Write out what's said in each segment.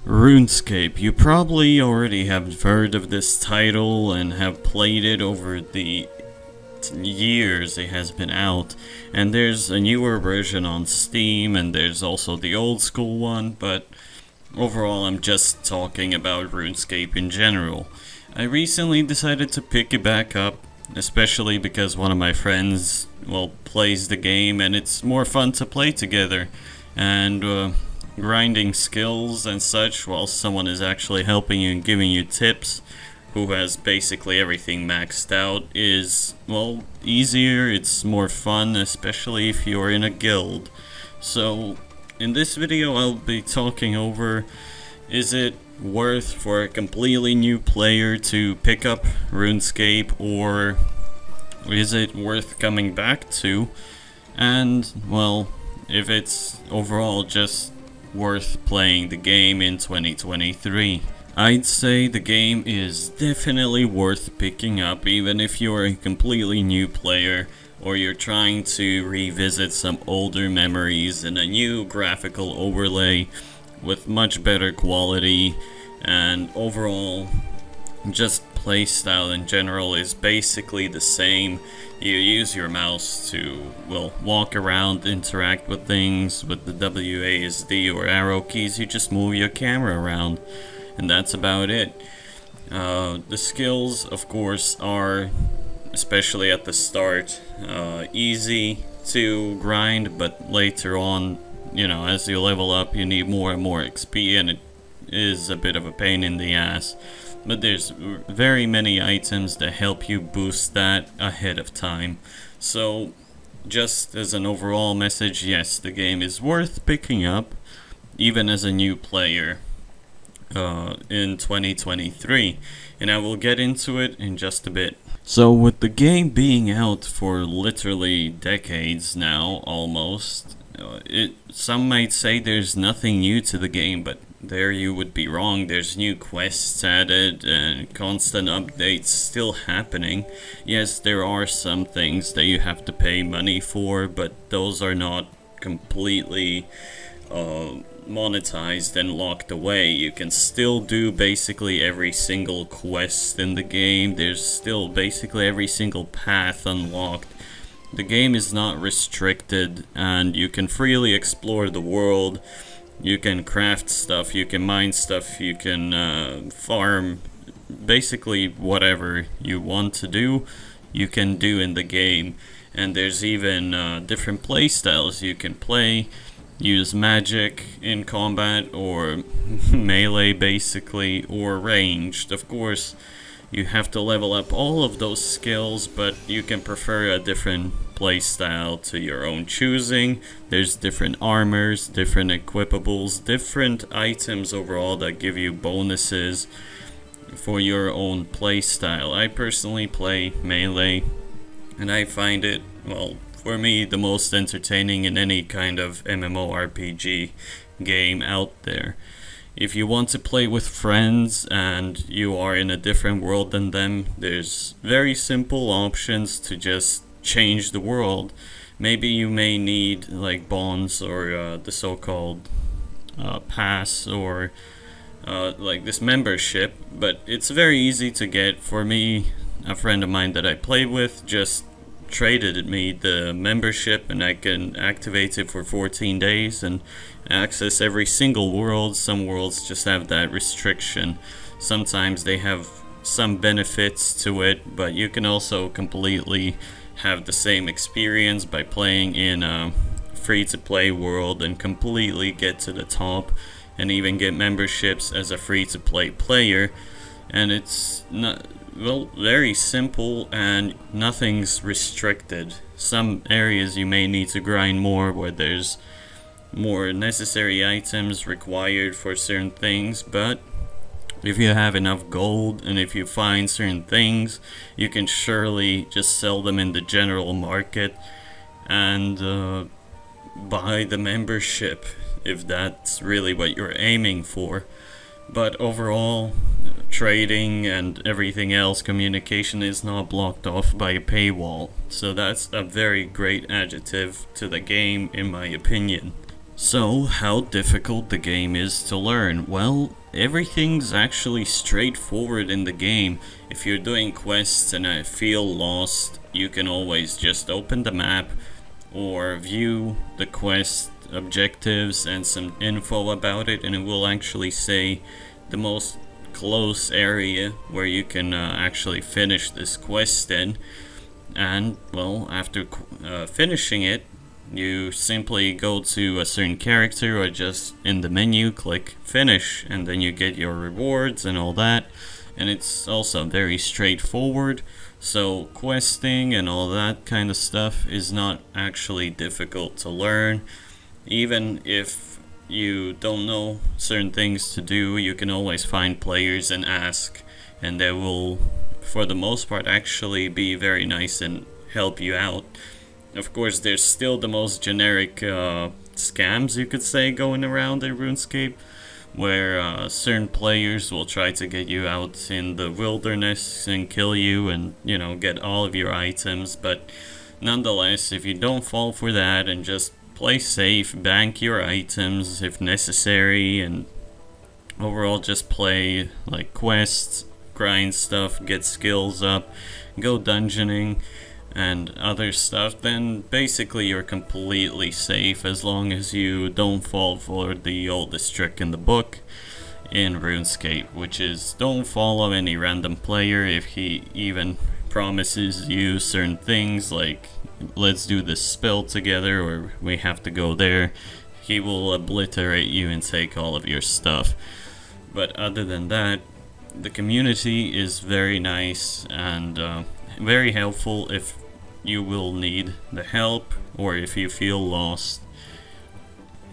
RuneScape. You probably already have heard of this title and have played it over the years it has been out. And there's a newer version on Steam, and there's also the old school one, but overall I'm just talking about RuneScape in general. I recently decided to pick it back up, especially because one of my friends, plays the game and it's more fun to play together. And grinding skills and such while someone is actually helping you and giving you tips, who has basically everything maxed out, is, easier, it's more fun, especially if you're in a guild. So, in this video I'll be talking over, is it worth for a completely new player to pick up RuneScape, or is it worth coming back to? And, if it's overall just worth playing the game in 2023. I'd say the game is definitely worth picking up, even if you're a completely new player or you're trying to revisit some older memories in a new graphical overlay with much better quality, and overall just playstyle in general is basically the same. You use your mouse to, walk around, interact with things. With the WASD or arrow keys, you just move your camera around, and that's about it. The skills, of course, are, especially at the start, easy to grind, but later on, as you level up, you need more and more XP, and it is a bit of a pain in the ass. But there's very many items that help you boost that ahead of time. So, just as an overall message, yes, the game is worth picking up, even as a new player, in 2023. And I will get into it in just a bit. So, with the game being out for literally decades now, almost, some might say there's nothing new to the game, but there you would be wrong. There's new quests added and constant updates still happening. Yes, there are some things that you have to pay money for, but those are not completely monetized and locked away. You can still do basically every single quest in the game. There's still basically every single path unlocked. The game is not restricted, and you can freely explore the world. You can craft stuff, you can mine stuff, you can farm. Basically whatever you want to do, you can do in the game. And there's even different play styles you can play. Use magic in combat, or melee basically, or ranged. Of course, you have to level up all of those skills, but you can prefer a different playstyle to your own choosing. There's different armors, different equipables, different items overall that give you bonuses for your own playstyle. I personally play melee, and I find it, for me, the most entertaining in any kind of MMO RPG game out there. If you want to play with friends and you are in a different world than them, there's very simple options to just change the world. Maybe you may need like bonds, or the so-called pass, or like this membership, but it's very easy to get. For me, a friend of mine that I play with just traded me the membership, and I can activate it for 14 days and access every single world. Some worlds just have that restriction. Sometimes they have some benefits to it, but you can also completely have the same experience by playing in a free-to-play world and completely get to the top, and even get memberships as a free-to-play player. And it's not, very simple, and nothing's restricted. Some areas you may need to grind more, where there's more necessary items required for certain things, but if you have enough gold and if you find certain things, you can surely just sell them in the general market and buy the membership, if that's really what you're aiming for. But overall, trading and everything else, communication is not blocked off by a paywall. So that's a very great adjective to the game, in my opinion. So, how difficult the game is to learn? Well, everything's actually straightforward in the game. If you're doing quests and I feel lost, you can always just open the map or view the quest objectives and some info about it, and it will actually say the most close area where you can actually finish this quest in. And well, after finishing it, you simply go to a certain character or just in the menu click finish, and then you get your rewards and all that. And it's also very straightforward, so questing and all that kind of stuff is not actually difficult to learn. Even if you don't know certain things to do, you can always find players and ask, and they will, for the most part, actually be very nice and help you out. Of course, there's still the most generic scams, you could say, going around in RuneScape, where certain players will try to get you out in the wilderness and kill you and, get all of your items. But nonetheless, if you don't fall for that and just play safe, bank your items if necessary, and overall just play like quests, grind stuff, get skills up, go dungeoning and other stuff, then basically you're completely safe as long as you don't fall for the oldest trick in the book in RuneScape, which is don't follow any random player if he even promises you certain things like let's do this spell together or we have to go there. He will obliterate you and take all of your stuff. But other than that, the community is very nice and very helpful if you will need the help or if you feel lost.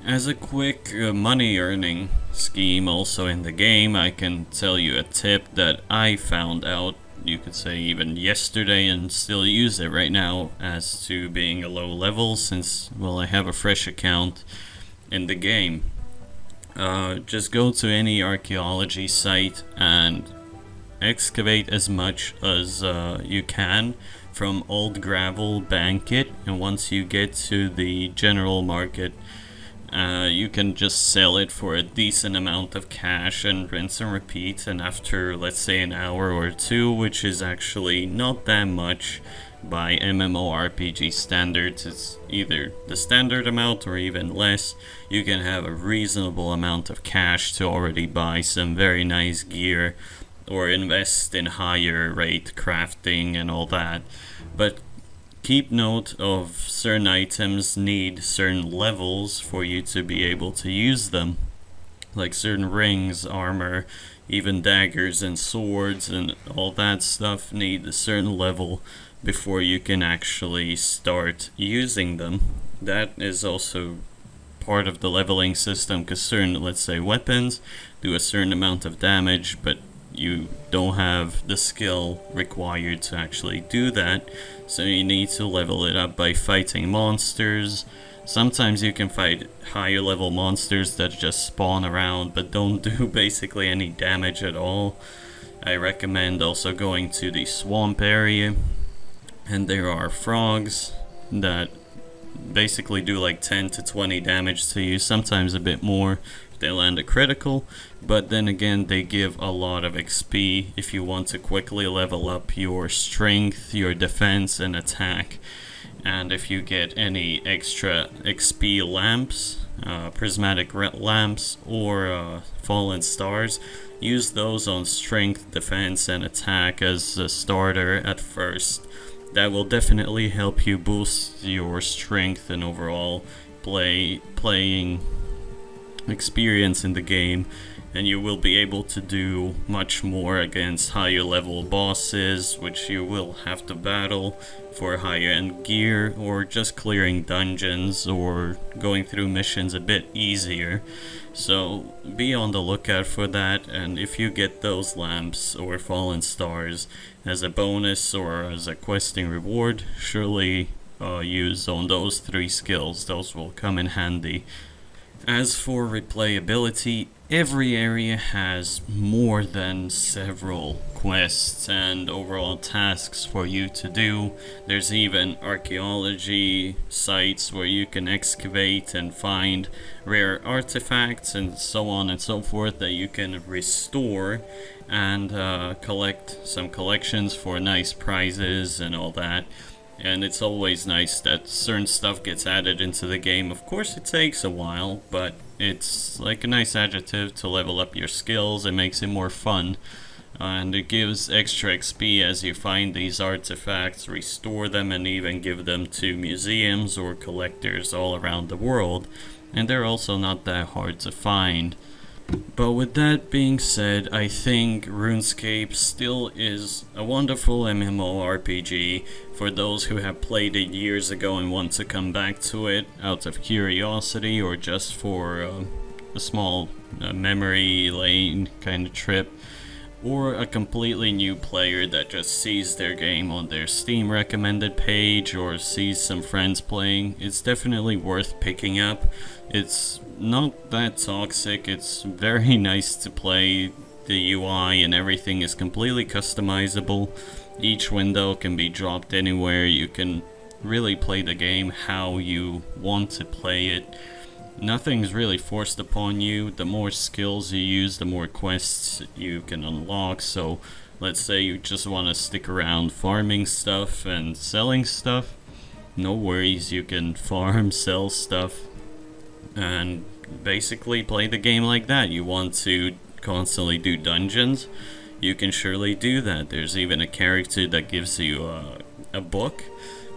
As a quick money earning scheme also in the game, I can tell you a tip that I found out, you could say even yesterday, and still use it right now as to being a low level since, well, I have a fresh account in the game. Just go to any archaeology site and excavate as much as you can from old gravel, bank it, and once you get to the general market, you can just sell it for a decent amount of cash and rinse and repeat. And after, let's say, an hour or two, which is actually not that much by MMO RPG standards, it's either the standard amount or even less, you can have a reasonable amount of cash to already buy some very nice gear or invest in higher rate crafting and all that. But keep note of certain items need certain levels for you to be able to use them. Like certain rings, armor, even daggers and swords and all that stuff need a certain level before you can actually start using them. That is also part of the leveling system, because certain, let's say, weapons do a certain amount of damage, but you don't have the skill required to actually do that, so you need to level it up by fighting monsters. Sometimes you can fight higher level monsters that just spawn around but don't do basically any damage at all. I recommend also going to the swamp area, and there are frogs that basically do like 10 to 20 damage to you, sometimes a bit more if they land a critical, but then again they give a lot of XP if you want to quickly level up your strength, your defense and attack. And if you get any extra XP lamps, prismatic lamps or fallen stars, use those on strength, defense and attack as a starter at first. That will definitely help you boost your strength and overall playing experience in the game, and you will be able to do much more against higher level bosses, which you will have to battle for higher end gear, or just clearing dungeons or going through missions a bit easier. So be on the lookout for that, and if you get those lamps or fallen stars as a bonus or as a questing reward, surely use on those 3 skills. Those will come in handy. As for replayability, every area has more than several quests and overall tasks for you to do. There's even archaeology sites where you can excavate and find rare artifacts and so on and so forth that you can restore and collect some collections for nice prizes and all that. And it's always nice that certain stuff gets added into the game. Of course, it takes a while, but it's like a nice adjective to level up your skills. It makes it more fun. And it gives extra XP as you find these artifacts, restore them, and even give them to museums or collectors all around the world. And they're also not that hard to find. But with that being said, I think RuneScape still is a wonderful MMO RPG for those who have played it years ago and want to come back to it out of curiosity or just for a small memory lane kind of trip. Or a completely new player that just sees their game on their Steam recommended page or sees some friends playing. It's definitely worth picking up. It's not that toxic, it's very nice to play. The UI and everything is completely customizable. Each window can be dropped anywhere. You can really play the game how you want to play it. Nothing's really forced upon you. The more skills you use, the more quests you can unlock. So let's say you just want to stick around farming stuff and selling stuff. No worries, you can farm, sell stuff, and basically play the game like that. You want to constantly do dungeons, you can surely do that. There's even a character that gives you a book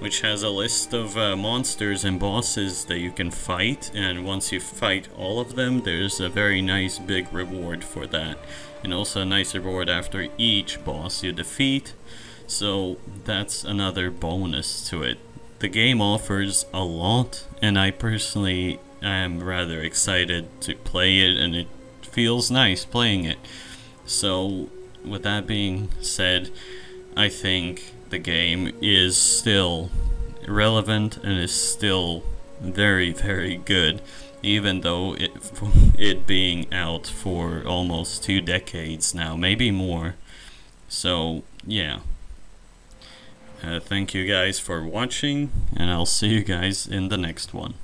which has a list of monsters and bosses that you can fight, and once you fight all of them, there's a very nice big reward for that, and also a nice reward after each boss you defeat, so that's another bonus to it. The game offers a lot, and I personally am rather excited to play it, and it feels nice playing it. So with that being said, I think the game is still relevant and is still very, very good, even though it being out for almost 2 decades now, maybe more. So yeah, thank you guys for watching, and I'll see you guys in the next one.